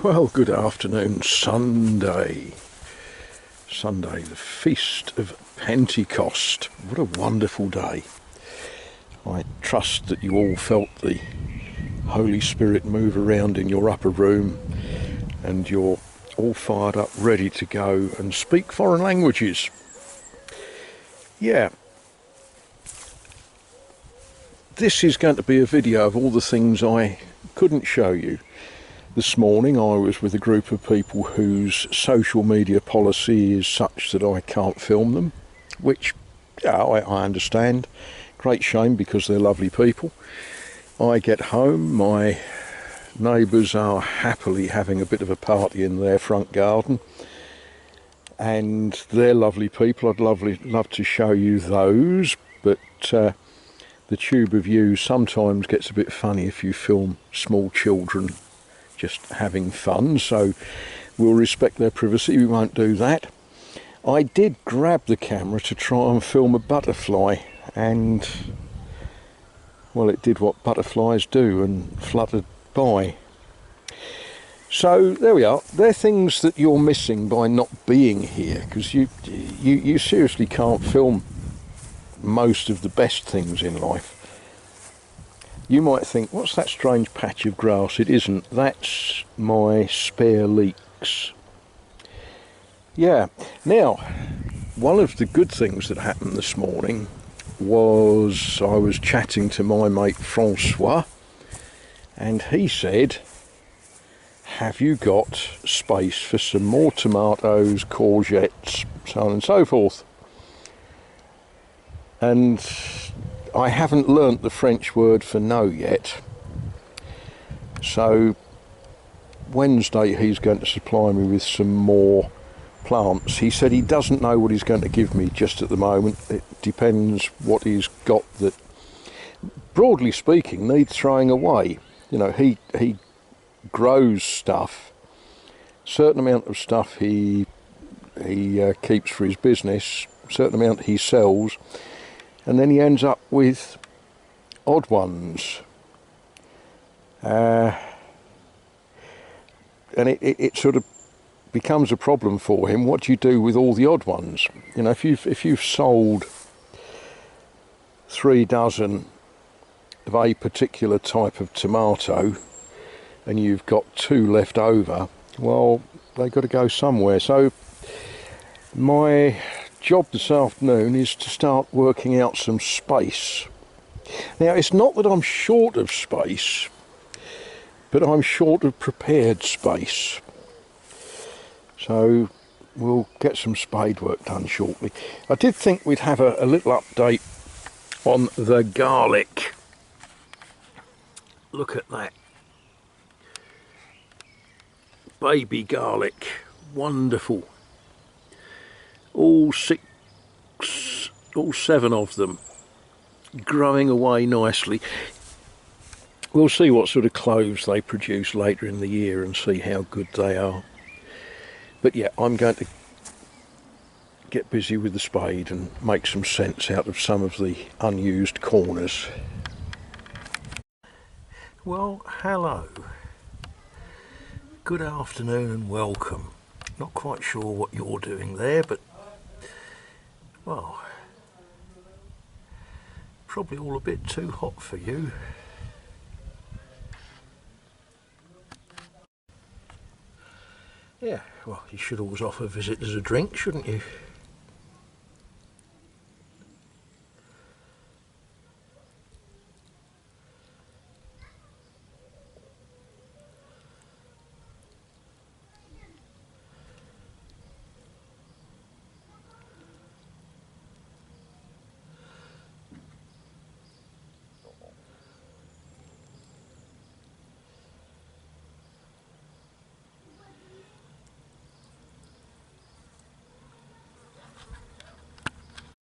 Well, good afternoon. Sunday, the feast of Pentecost. What a wonderful day. I trust that you all felt the Holy Spirit move around in your upper room and you're all fired up, ready to go and speak foreign languages. Yeah. This is going to be a video of all the things I couldn't show you. This morning I was with a group of people whose social media policy is such that I can't film them, which I understand. Great shame because they're lovely people. I get home, my neighbours are happily having a bit of a party in their front garden, and they're lovely people. I'd love to show you those, but the tube of you sometimes gets a bit funny if you film small children just having fun, so we'll respect their privacy. We won't do that. I did grab the camera to try and film a butterfly, and well, it did what butterflies do and fluttered by. So there we are. They're things that you're missing by not being here, because you seriously can't film most of the best things in life. You might think, what's that strange patch of grass? It isn't. That's my spare leeks. Yeah. Now, one of the good things that happened this morning was I was chatting to my mate Francois, and he said, have you got space for some more tomatoes, courgettes, so on and so forth? And I haven't learnt the French word for no yet, so Wednesday he's going to supply me with some more plants. He said he doesn't know what he's going to give me just at the moment. It depends what he's got that, broadly speaking, needs throwing away. You know, he grows stuff, certain amount of stuff he keeps for his business, certain amount he sells, and then he ends up with odd ones. And it sort of becomes a problem for him. What do you do with all the odd ones? You know, if you've sold 3 dozen of a particular type of tomato and you've got 2 left over, well, they've got to go somewhere. So my job this afternoon is to start working out some space. Now, it's not that I'm short of space, but I'm short of prepared space. So we'll get some spade work done shortly. I did think we'd have a little update on the garlic. Look at that. Baby garlic. Wonderful. All 7 of them growing away nicely. We'll see what sort of cloves they produce later in the year and see how good they are. But yeah, I'm going to get busy with the spade and make some sense out of some of the unused corners. Well, hello. Good afternoon and welcome. Not quite sure what you're doing there, but well, probably all a bit too hot for you. Yeah, well, you should always offer visitors a drink, shouldn't you?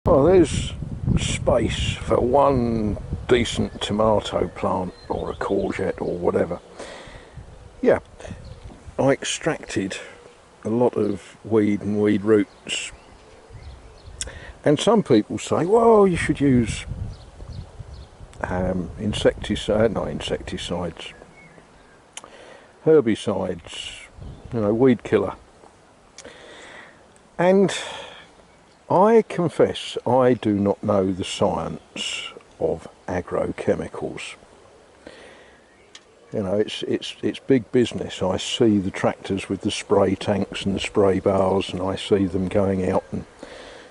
Well, there's space for one decent tomato plant or a courgette or whatever. Yeah, I extracted a lot of weed and weed roots, and some people say, well, you should use not insecticides, herbicides, you know, weed killer. And I confess I do not know the science of agrochemicals. You know, it's big business. I see the tractors with the spray tanks and the spray bars, and I see them going out and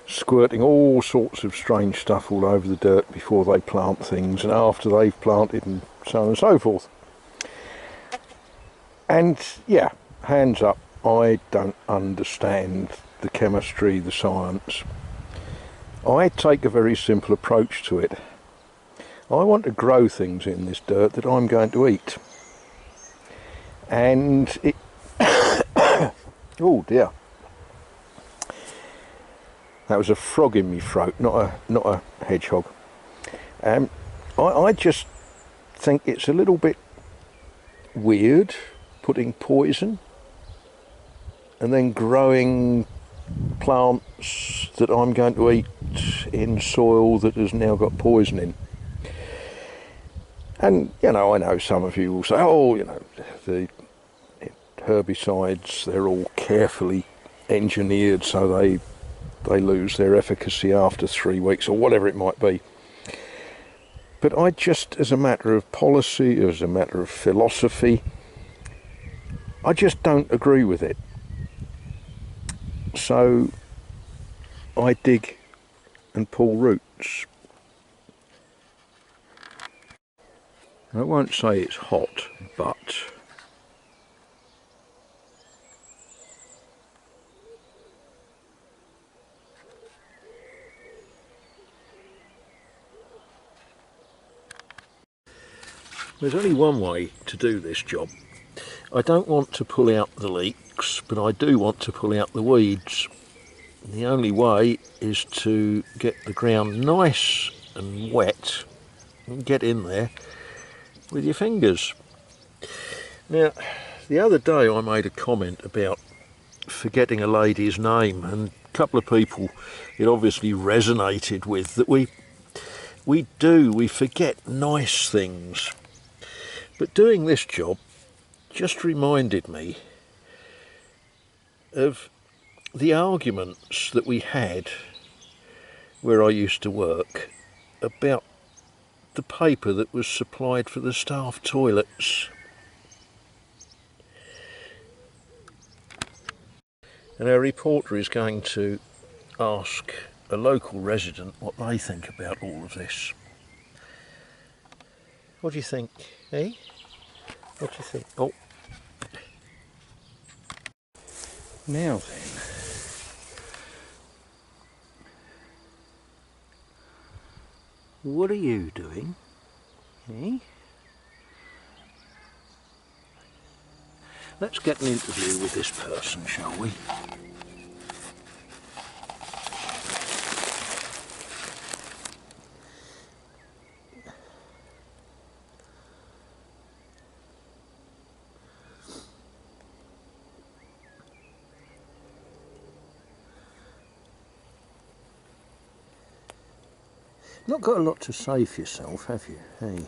squirting all sorts of strange stuff all over the dirt before they plant things and after they've planted, and so on and so forth. And yeah, hands up, I don't understand the chemistry, the science. I take a very simple approach to it. I want to grow things in this dirt that I'm going to eat. And it oh dear, that was a frog in my throat, not a hedgehog. I just think it's a little bit weird putting poison and then growing plants that I'm going to eat in soil that has now got poison in. And, you know, I know some of you will say, oh, you know, the herbicides, they're all carefully engineered so they lose their efficacy after 3 weeks or whatever it might be. But I just, as a matter of policy, as a matter of philosophy, I just don't agree with it. So I dig and pull roots. I won't say it's hot, but there's only one way to do this job. I don't want to pull out the leeks, but I do want to pull out the weeds. The only way is to get the ground nice and wet and get in there with your fingers. Now, the other day I made a comment about forgetting a lady's name, and a couple of people it obviously resonated with, that we forget nice things. But doing this job just reminded me of the arguments that we had where I used to work about the paper that was supplied for the staff toilets. And our reporter is going to ask a local resident what they think about all of this. What do you think, eh? What do you think? Oh. Now then. What are you doing? Eh? Let's get an interview with this person, shall we? Not got a lot to say for yourself, have you? Hey.